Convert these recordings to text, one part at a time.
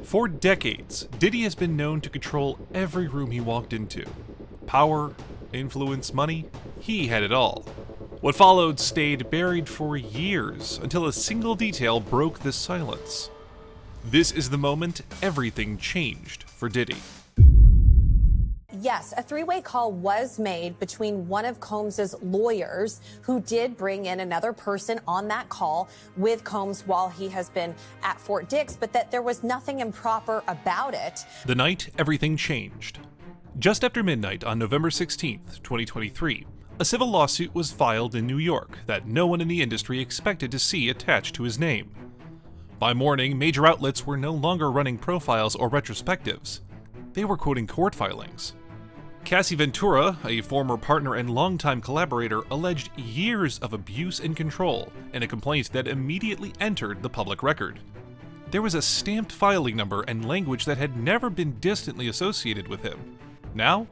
For decades, Diddy has been known to control every room he walked into. Power, influence, money, he had it all. What followed stayed buried for years until a single detail broke the silence. This is the moment everything changed for Diddy. Yes, a three-way call was made between one of Combs's lawyers, who did bring in another person on that call with Combs while he has been at Fort Dix, but that there was nothing improper about it. The night everything changed. Just after midnight on November 16th, 2023, a civil lawsuit was filed in New York that no one in the industry expected to see attached to his name. By morning, major outlets were no longer running profiles or retrospectives. They were quoting court filings. Cassie Ventura, a former partner and longtime collaborator, alleged years of abuse and control in a complaint that immediately entered the public record. There was a stamped filing number and language that had never been distantly associated with him. Now,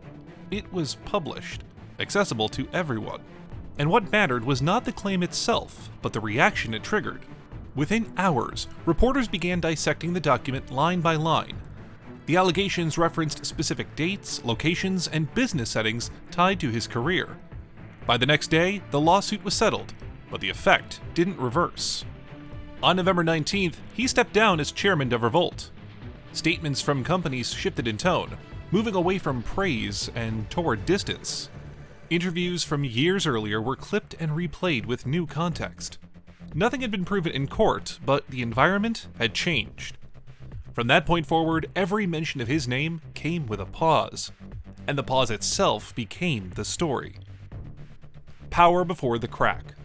it was published, accessible to everyone. And what mattered was not the claim itself, but the reaction it triggered. Within hours, reporters began dissecting the document line by line. The allegations referenced specific dates, locations, and business settings tied to his career. By the next day, the lawsuit was settled, but the effect didn't reverse. On November 19th, he stepped down as chairman of Revolt. Statements from companies shifted in tone, moving away from praise and toward distance. Interviews from years earlier were clipped and replayed with new context. Nothing had been proven in court, but the environment had changed. From that point forward, every mention of his name came with a pause, and the pause itself became the story. Power before the crack.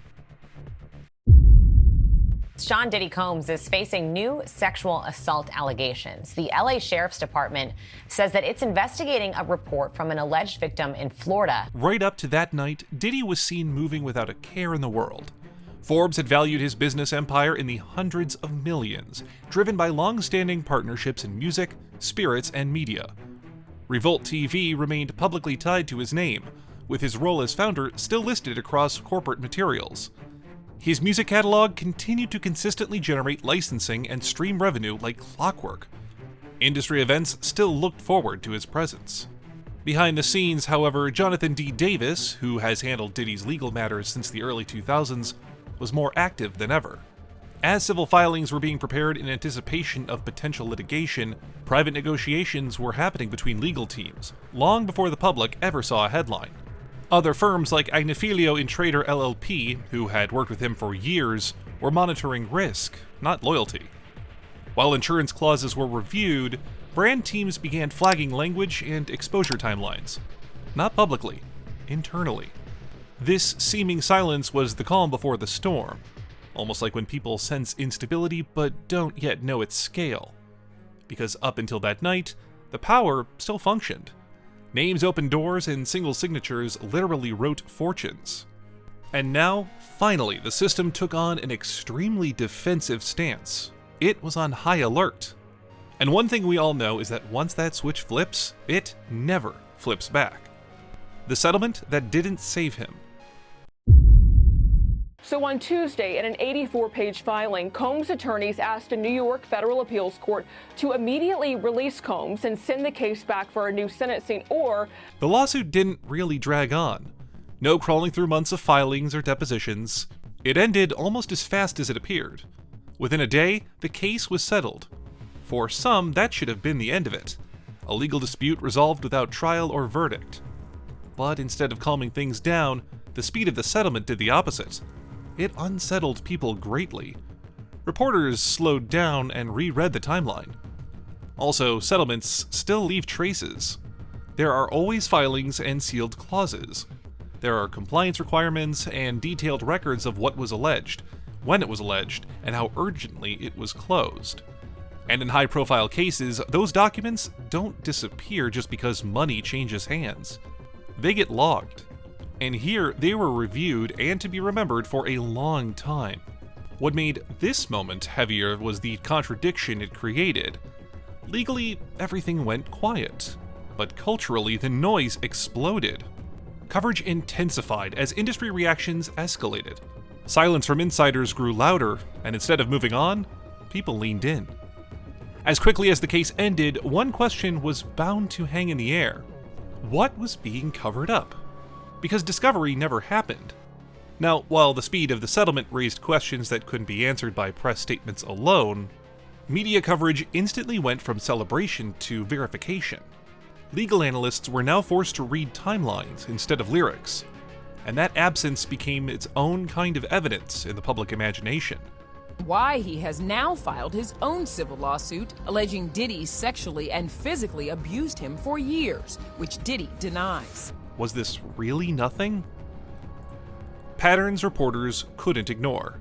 Sean Diddy Combs is facing new sexual assault allegations. The LA Sheriff's Department says that it's investigating a report from an alleged victim in Florida. Right up to that night, Diddy was seen moving without a care in the world. Forbes had valued his business empire in the hundreds of millions, driven by long-standing partnerships in music, spirits, and media. Revolt TV remained publicly tied to his name, with his role as founder still listed across corporate materials. His music catalog continued to consistently generate licensing and stream revenue like clockwork. Industry events still looked forward to his presence. Behind the scenes, however, Jonathan D. Davis, who has handled Diddy's legal matters since the early 2000s, was more active than ever. As civil filings were being prepared in anticipation of potential litigation, private negotiations were happening between legal teams, long before the public ever saw a headline. Other firms like Agnifilio Trader LLP, who had worked with him for years, were monitoring risk, not loyalty. While insurance clauses were reviewed, brand teams began flagging language and exposure timelines. Not publicly, internally. This seeming silence was the calm before the storm, almost like when people sense instability but don't yet know its scale. Because up until that night, the power still functioned. Names opened doors and single signatures literally wrote fortunes. And now, finally, the system took on an extremely defensive stance. It was on high alert. And one thing we all know is that once that switch flips, it never flips back. The settlement that didn't save him. So on Tuesday, in an 84-page filing, Combs' attorneys asked a New York federal appeals court to immediately release Combs and send the case back for a new sentencing, or... The lawsuit didn't really drag on. No crawling through months of filings or depositions. It ended almost as fast as it appeared. Within a day, the case was settled. For some, that should have been the end of it. A legal dispute resolved without trial or verdict. But instead of calming things down, the speed of the settlement did the opposite. It unsettled people greatly. Reporters slowed down and reread the timeline. Also, settlements still leave traces. There are always filings and sealed clauses. There are compliance requirements and detailed records of what was alleged, when it was alleged, and how urgently it was closed. And in high-profile cases, those documents don't disappear just because money changes hands. They get logged. And here, they were reviewed and to be remembered for a long time. What made this moment heavier was the contradiction it created. Legally, everything went quiet, but culturally, the noise exploded. Coverage intensified as industry reactions escalated. Silence from insiders grew louder, and instead of moving on, people leaned in. As quickly as the case ended, one question was bound to hang in the air. What was being covered up? Because discovery never happened. Now, while the speed of the settlement raised questions that couldn't be answered by press statements alone, media coverage instantly went from celebration to verification. Legal analysts were now forced to read timelines instead of lyrics, and that absence became its own kind of evidence in the public imagination. Why he has now filed his own civil lawsuit alleging Diddy sexually and physically abused him for years, which Diddy denies. Was this really nothing? Patterns reporters couldn't ignore.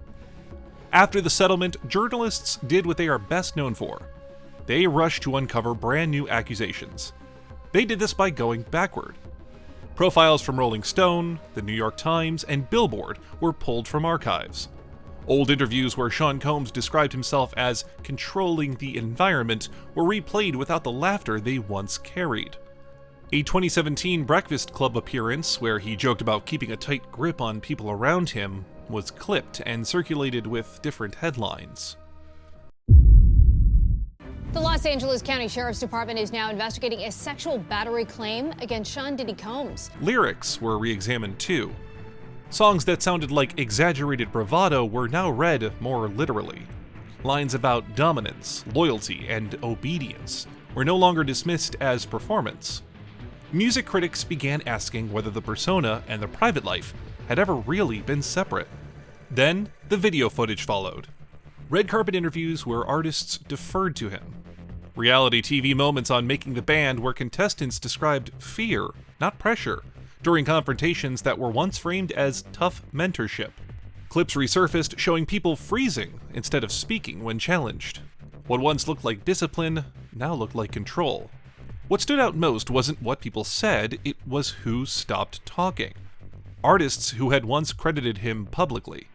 After the settlement, journalists did what they are best known for. They rushed to uncover brand new accusations. They did this by going backward. Profiles from Rolling Stone, the New York Times, and Billboard were pulled from archives. Old interviews where Sean Combs described himself as controlling the environment were replayed without the laughter they once carried. A 2017 Breakfast Club appearance, where he joked about keeping a tight grip on people around him, was clipped and circulated with different headlines. The Los Angeles County Sheriff's Department is now investigating a sexual battery claim against Sean Diddy Combs. Lyrics were re-examined too. Songs that sounded like exaggerated bravado were now read more literally. Lines about dominance, loyalty, and obedience were no longer dismissed as performance. Music critics began asking whether the persona and the private life had ever really been separate. Then, the video footage followed. Red carpet interviews where artists deferred to him. Reality TV moments on Making the Band where contestants described fear, not pressure, during confrontations that were once framed as tough mentorship. Clips resurfaced showing people freezing instead of speaking when challenged. What once looked like discipline now looked like control. What stood out most wasn't what people said, it was who stopped talking. Artists who had once credited him publicly.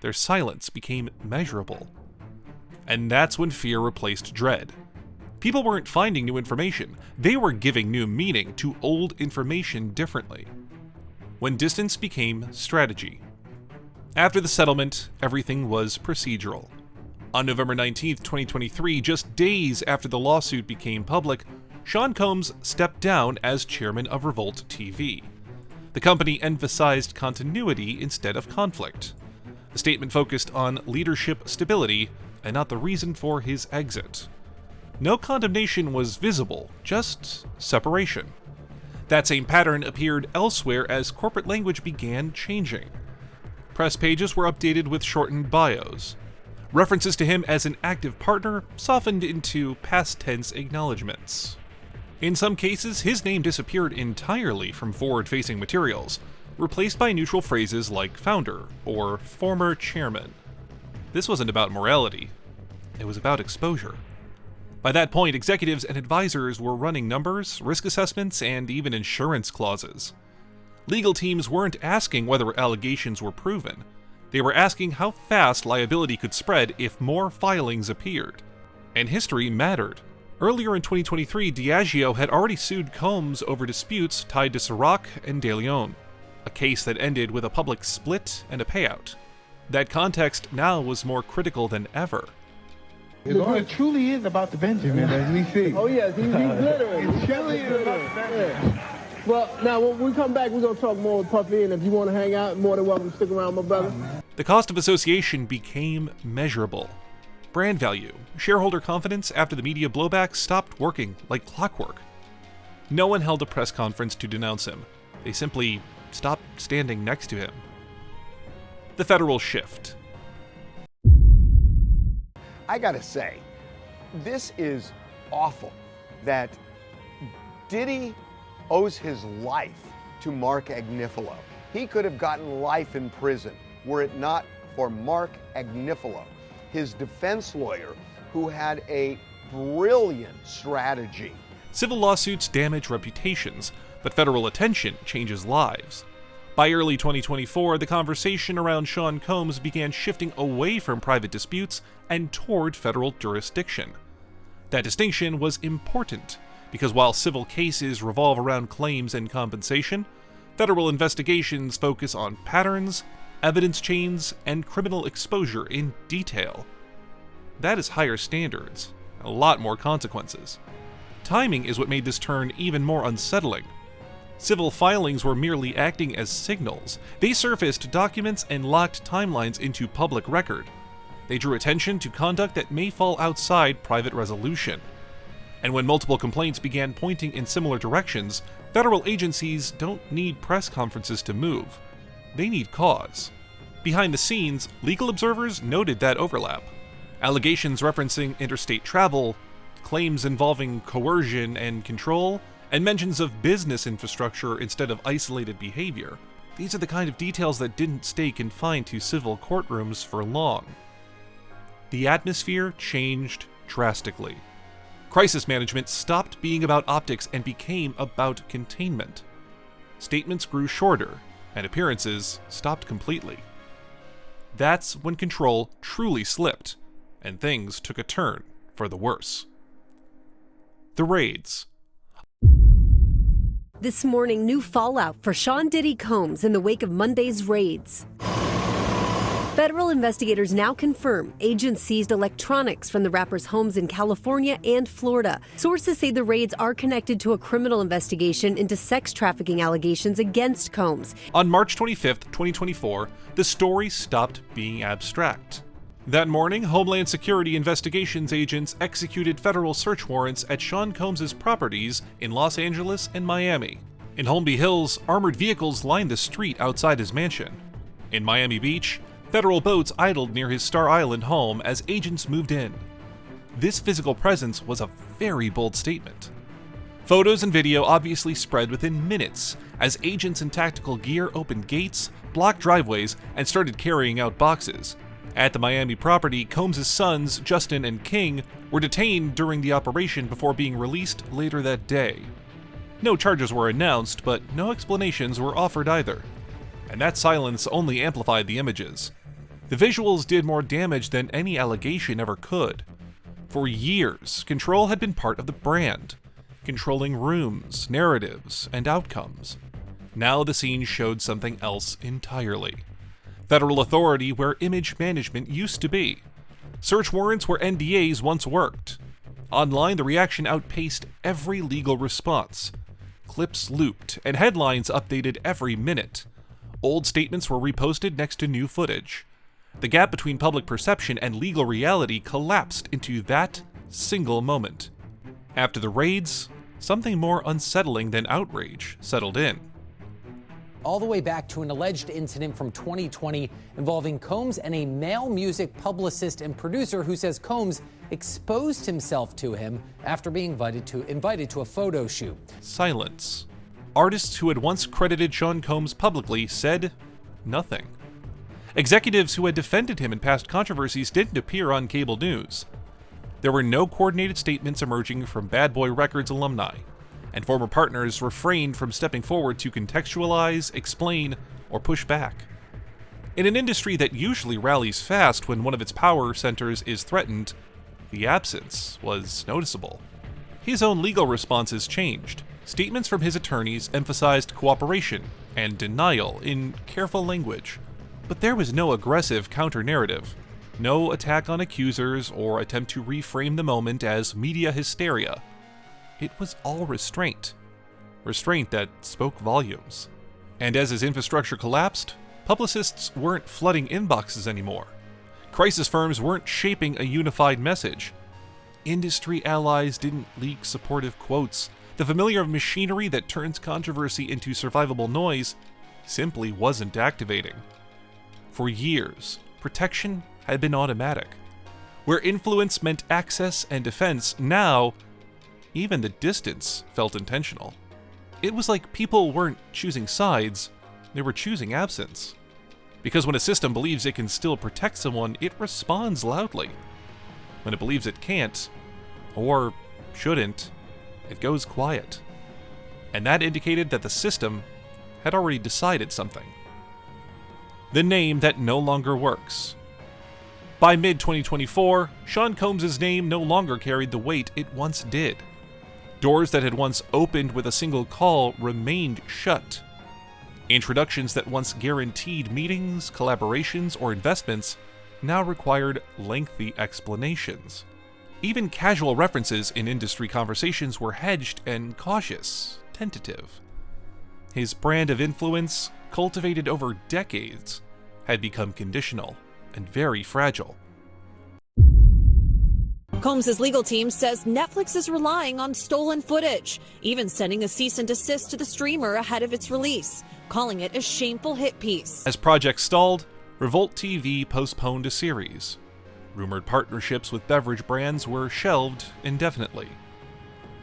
Their silence became measurable. And that's when fear replaced dread. People weren't finding new information, they were giving new meaning to old information differently. When distance became strategy. After the settlement, everything was procedural. On November 19, 2023, just days after the lawsuit became public, Sean Combs stepped down as chairman of Revolt TV. The company emphasized continuity instead of conflict. The statement focused on leadership stability and not the reason for his exit. No condemnation was visible, just separation. That same pattern appeared elsewhere as corporate language began changing. Press pages were updated with shortened bios. References to him as an active partner softened into past tense acknowledgments. In some cases, his name disappeared entirely from forward-facing materials, replaced by neutral phrases like founder or former chairman. This wasn't about morality, it was about exposure. By that point, executives and advisors were running numbers, risk assessments, and even insurance clauses. Legal teams weren't asking whether allegations were proven. They were asking how fast liability could spread if more filings appeared. And history mattered. Earlier in 2023, Diageo had already sued Combs over disputes tied to Ciroc and De Leon, a case that ended with a public split and a payout. That context now was more critical than ever. It truly is about the Benjamin, as we see. Oh yes, he's glittering. It truly is about the Benjamin. Well, now when we come back, we're going to talk more with Puffy, and if you want to hang out, more than welcome to stick around, my brother. The cost of association became measurable. Brand value, shareholder confidence after the media blowback stopped working like clockwork. No one held a press conference to denounce him. They simply stopped standing next to him. The federal shift. I gotta say, this is awful that Diddy owes his life to Mark Agnifilo. He could have gotten life in prison were it not for Mark Agnifilo, his defense lawyer, who had a brilliant strategy. Civil lawsuits damage reputations, but federal attention changes lives. By early 2024, the conversation around Sean Combs began shifting away from private disputes and toward federal jurisdiction. That distinction was important, because while civil cases revolve around claims and compensation, federal investigations focus on patterns, evidence chains, and criminal exposure in detail. That is higher standards, a lot more consequences. Timing is what made this turn even more unsettling. Civil filings were merely acting as signals. They surfaced documents and locked timelines into public record. They drew attention to conduct that may fall outside private resolution. And when multiple complaints began pointing in similar directions, federal agencies don't need press conferences to move. They need cause. Behind the scenes, legal observers noted that overlap. Allegations referencing interstate travel, claims involving coercion and control, and mentions of business infrastructure instead of isolated behavior. These are the kind of details that didn't stay confined to civil courtrooms for long. The atmosphere changed drastically. Crisis management stopped being about optics and became about containment. Statements grew shorter, and appearances stopped completely. That's when control truly slipped, and things took a turn for the worse. The raids. This morning, new fallout for Sean Diddy Combs in the wake of Monday's raids. Federal investigators now confirm agents seized electronics from the rapper's homes in California and Florida. Sources say the raids are connected to a criminal investigation into sex trafficking allegations against Combs. On March 25, 2024, the story stopped being abstract. That morning, Homeland Security investigations agents executed federal search warrants at Sean Combs' properties in Los Angeles and Miami. In Holmby Hills, armored vehicles lined the street outside his mansion. In Miami Beach, federal boats idled near his Star Island home as agents moved in. This physical presence was a very bold statement. Photos and video obviously spread within minutes as agents in tactical gear opened gates, blocked driveways, and started carrying out boxes. At the Miami property, Combs' sons, Justin and King, were detained during the operation before being released later that day. No charges were announced, but no explanations were offered either. And that silence only amplified the images. The visuals did more damage than any allegation ever could. For years, control had been part of the brand, controlling rooms, narratives, and outcomes. Now the scene showed something else entirely. Federal authority where image management used to be. Search warrants where NDAs once worked. Online, the reaction outpaced every legal response. Clips looped, and headlines updated every minute. Old statements were reposted next to new footage. The gap between public perception and legal reality collapsed into that single moment. After the raids, something more unsettling than outrage settled in. All the way back to an alleged incident from 2020 involving Combs and a male music publicist and producer who says Combs exposed himself to him after being invited to a photo shoot. Silence. Artists who had once credited Sean Combs publicly said nothing. Executives who had defended him in past controversies didn't appear on cable news. There were no coordinated statements emerging from Bad Boy Records alumni, and former partners refrained from stepping forward to contextualize, explain, or push back. In an industry that usually rallies fast when one of its power centers is threatened, the absence was noticeable. His own legal responses changed. Statements from his attorneys emphasized cooperation and denial in careful language. But there was no aggressive counter-narrative, no attack on accusers or attempt to reframe the moment as media hysteria. It was all restraint. Restraint that spoke volumes. And as his infrastructure collapsed, publicists weren't flooding inboxes anymore. Crisis firms weren't shaping a unified message. Industry allies didn't leak supportive quotes. The familiar machinery that turns controversy into survivable noise simply wasn't activating. For years, protection had been automatic. Where influence meant access and defense, now, even the distance felt intentional. It was like people weren't choosing sides, they were choosing absence. Because when a system believes it can still protect someone, it responds loudly. When it believes it can't, or shouldn't, it goes quiet. And that indicated that the system had already decided something. The name that no longer works. By mid-2024, Sean Combs' name no longer carried the weight it once did. Doors that had once opened with a single call remained shut. Introductions that once guaranteed meetings, collaborations, or investments now required lengthy explanations. Even casual references in industry conversations were hedged and cautious, tentative. His brand of influence, cultivated over decades, had become conditional and very fragile. Combs' legal team says Netflix is relying on stolen footage, even sending a cease and desist to the streamer ahead of its release, calling it a shameful hit piece. As projects stalled, Revolt TV postponed a series. Rumored partnerships with beverage brands were shelved indefinitely.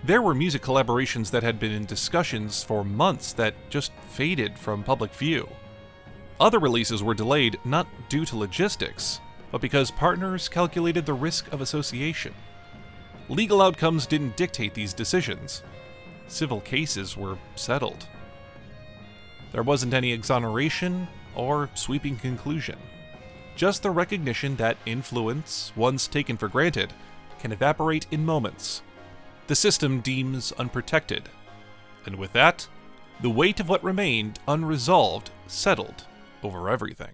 There were music collaborations that had been in discussions for months that just faded from public view. Other releases were delayed not due to logistics, but because partners calculated the risk of association. Legal outcomes didn't dictate these decisions. Civil cases were settled. There wasn't any exoneration or sweeping conclusion, just the recognition that influence, once taken for granted, can evaporate in moments. The system deems unprotected, and with that, the weight of what remained unresolved settled over everything.